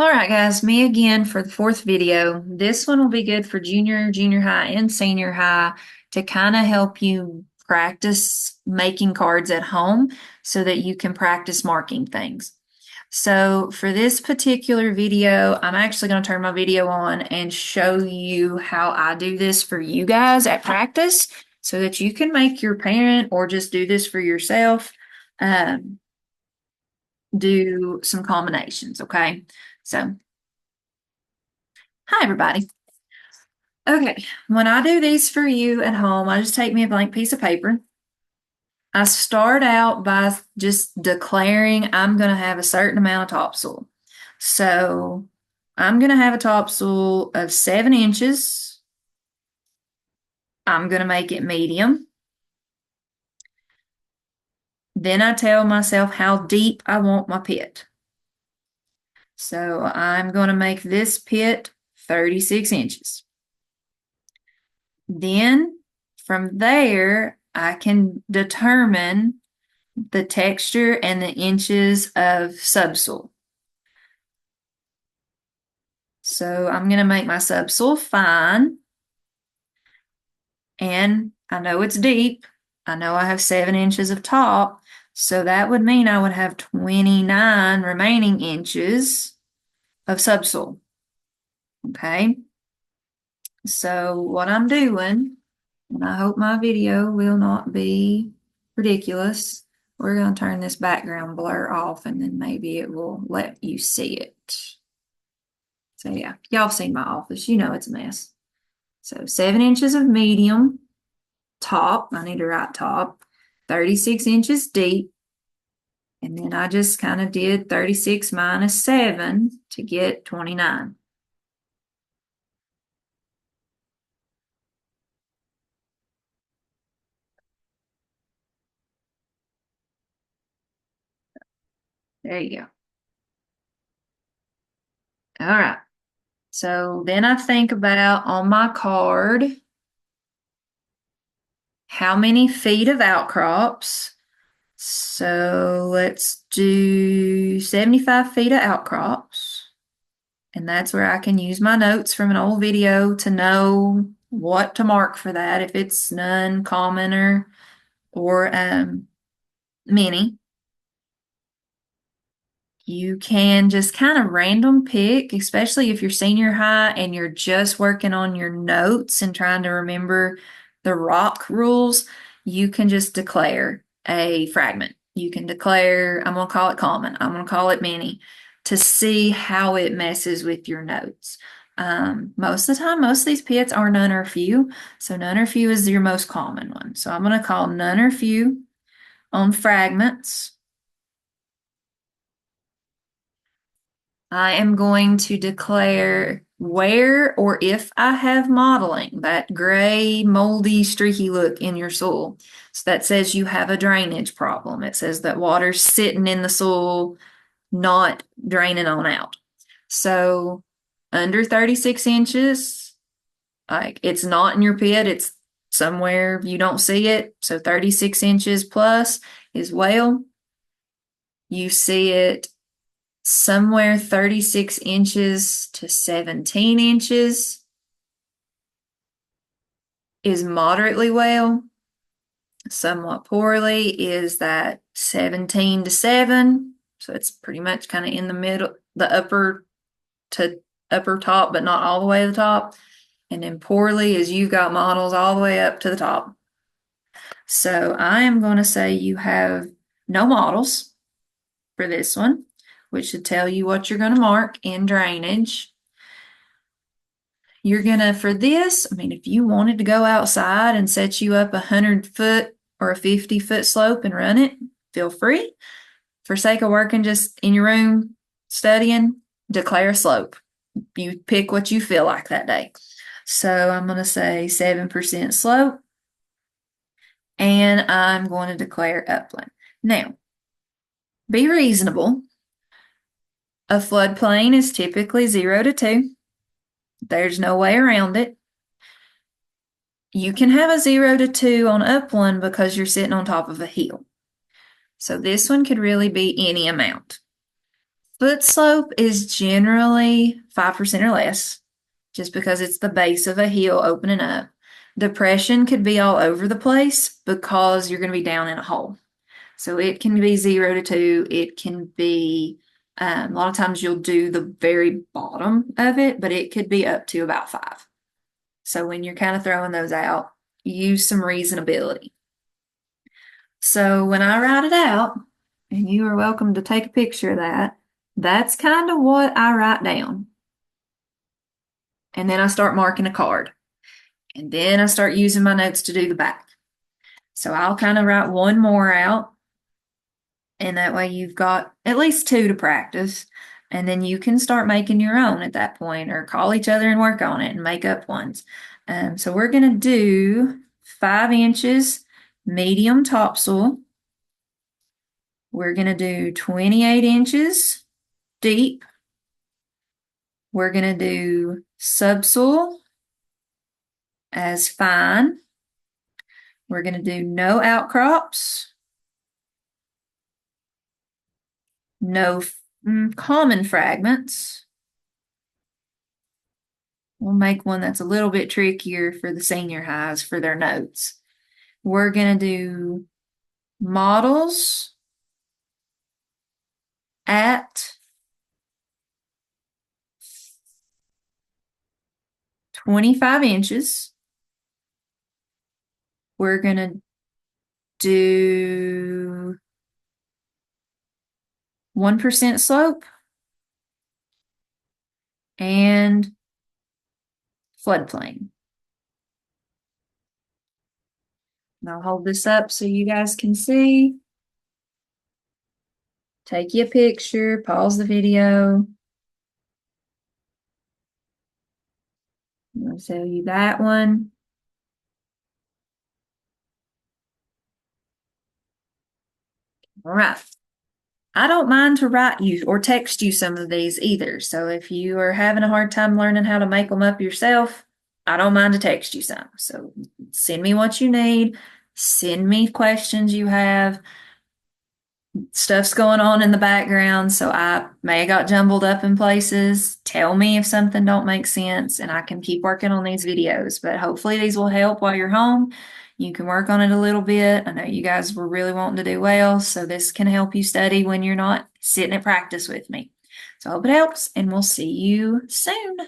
All right, guys, me again for the fourth video. This one will be good for junior high, and senior high to kind of help you practice making cards at home so that you can practice marking things. So for this particular video, I'm actually going to turn my video on and show you how I do this for you guys at practice so that you can make your parent or just do this for yourself. Um, do some combinations, okay? So hi, everybody. Okay, when I do these for you at home, I just take me a blank piece of paper. I start out by just declaring I'm going to have a certain amount of topsoil. So I'm going to have a topsoil of 7 inches. I'm going to make it medium. Then I tell myself how deep I want my pit. So I'm going to make this pit 36 inches. Then from there, I can determine the texture and the inches of subsoil. So I'm going to make my subsoil fine. And I know it's deep. I know I have 7 inches of top. So that would mean I would have 29 remaining inches of subsoil. Okay. So what I'm doing, and I hope my video will not be ridiculous. We're going to turn this background blur off and then maybe it will let you see it. So yeah, y'all have seen my office. You know it's a mess. So 7 inches of medium top. I need to write top. 36 inches deep. And then I just kind of did 36 minus 7 to get 29. There you go. All right. So then I think about on my card how many feet of outcrops. So let's do 75 feet of outcrops. And that's where I can use my notes from an old video to know what to mark for that, if it's none, common, or many. You can just kind of random pick, especially if you're senior high and you're just working on your notes and trying to remember the rock rules. You can just declare a fragment. You can declare, I'm going to call it common, I'm going to call it many, to see how it messes with your notes. Most of the time, most of these pits are none or few. So none or few is your most common one. So I'm going to call none or few on fragments. I am going to declare where or if I have mottling, that gray, moldy, streaky look in your soil. So that says you have a drainage problem. It says that water's sitting in the soil, not draining on out. So under 36 inches, like it's not in your pit, it's somewhere you don't see it. So 36 inches plus is well. You see it somewhere 36 inches to 17 inches is moderately well. Somewhat poorly is that 17 to 7. So it's pretty much kind of in the middle, the upper to upper top, but not all the way to the top. And then poorly is you got models all the way up to the top. So I am going to say you have no models for this one, which should tell you what you're going to mark in drainage. You're gonna, for this, I mean, if you wanted to go outside and set you up 100-foot or a 50-foot slope and run it, feel free. For sake of working just in your room, studying, declare a slope. You pick what you feel like that day. So I'm gonna say 7% slope, and I'm going to declare upland. Now, be reasonable. A floodplain is typically 0 to 2. There's no way around it. You can have a 0 to 2 on upland because you're sitting on top of a hill. So this one could really be any amount. Foot slope is generally 5% or less, just because it's the base of a heel opening up. Depression could be all over the place because you're going to be down in a hole. So it can be 0 to 2. It can be, a lot of times you'll do the very bottom of it, but it could be up to about 5. So when you're kind of throwing those out, use some reasonability. So when I write it out, and you are welcome to take a picture of that, that's kind of what I write down. And then I start marking a card. And then I start using my notes to do the back. So I'll kind of write one more out. And that way you've got at least 2 to practice. And then you can start making your own at that point, or call each other and work on it and make up ones. So we're going to do 5 inches medium topsoil. We're going to do 28 inches deep. We're going to do subsoil as fine. We're going to do no outcrops, no common fragments. We'll make one that's a little bit trickier for the senior highs for their notes. We're going to do models at 25 inches. We're going to do 1% slope and floodplain. And I'll hold this up so you guys can see. Take you a picture, pause the video. I'm going to tell you that one. All right. I don't mind to write you or text you some of these either. So if you are having a hard time learning how to make them up yourself, I don't mind to text you some. So send me what you need. Send me questions you have. Stuff's going on in the background, so I may have got jumbled up in places. Tell me if something don't make sense, and I can keep working on these videos. But hopefully these will help while you're home. You can work on it a little bit. I know you guys were really wanting to do well, so this can help you study when you're not sitting at practice with me. So I hope it helps, and we'll see you soon.